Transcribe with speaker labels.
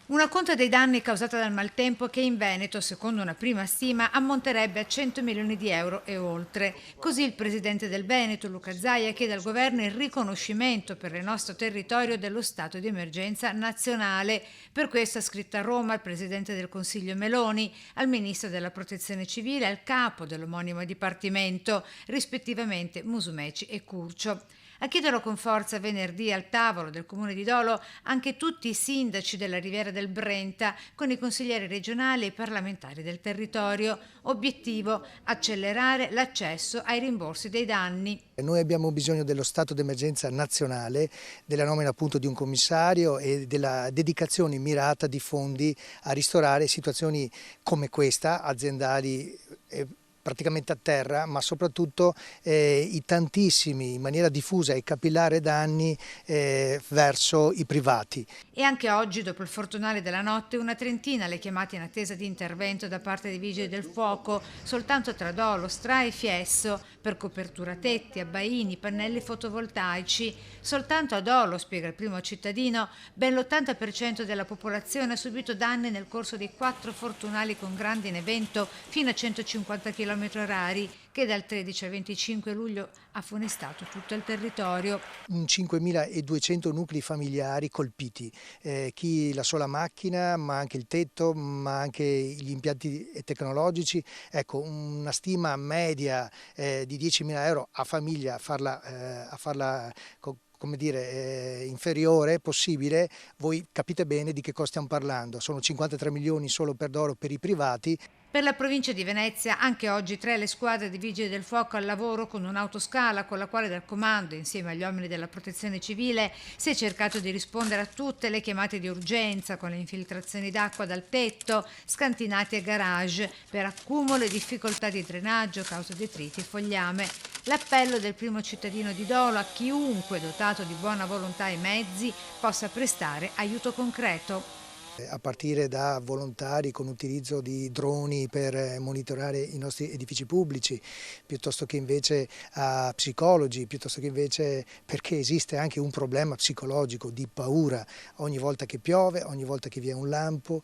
Speaker 1: Una conta dei danni causata dal maltempo che in Veneto, secondo una prima stima, ammonterebbe a 100 milioni di euro e oltre. Così il presidente del Veneto, Luca Zaia, chiede al governo il riconoscimento per il nostro territorio dello stato di emergenza nazionale. Per questo ha scritto a Roma al presidente del Consiglio Meloni, al ministro della Protezione Civile e al capo dell'omonimo dipartimento, rispettivamente Musumeci e Curcio. A chiederlo con forza venerdì al tavolo del comune di Dolo anche tutti i sindaci della Riviera del Brenta con i consiglieri regionali e i parlamentari del territorio. Obiettivo: accelerare l'accesso ai rimborsi dei danni.
Speaker 2: Noi abbiamo bisogno dello stato d'emergenza nazionale, della nomina appunto di un commissario e della dedicazione mirata di fondi a ristorare situazioni come questa, aziendali praticamente a terra, ma soprattutto i tantissimi, in maniera diffusa e capillare danni verso i privati.
Speaker 1: E anche oggi, dopo il fortunale della notte, una trentina le chiamate in attesa di intervento da parte dei vigili del fuoco, soltanto tra Dolo, Stra e Fiesso, per copertura tetti, abbaini, pannelli fotovoltaici. Soltanto a Dolo, spiega il primo cittadino, ben l'80% della popolazione ha subito danni nel corso dei 4 fortunali con grandine e vento fino a 150 km/h che dal 13 al 25 luglio ha funestato tutto il territorio.
Speaker 2: 5.200 nuclei familiari colpiti, chi la sola macchina, ma anche il tetto, ma anche gli impianti tecnologici. Ecco, una stima media di 10.000 euro a famiglia, a farla come dire, inferiore possibile, voi capite bene di che cosa stiamo parlando. Sono 53 milioni solo per Dolo per i privati.
Speaker 1: Per la provincia di Venezia anche oggi 3 le squadre di vigili del fuoco al lavoro con un'autoscala con la quale dal comando, insieme agli uomini della protezione civile, si è cercato di rispondere a tutte le chiamate di urgenza con le infiltrazioni d'acqua dal tetto, scantinati e garage per accumulo e difficoltà di drenaggio a causa detriti e fogliame. L'appello del primo cittadino di Dolo a chiunque dotato di buona volontà e mezzi possa prestare aiuto concreto.
Speaker 2: A partire da volontari con utilizzo di droni per monitorare i nostri edifici pubblici, piuttosto che invece a psicologi, piuttosto che invece perché esiste anche un problema psicologico di paura ogni volta che piove, ogni volta che vi è un lampo.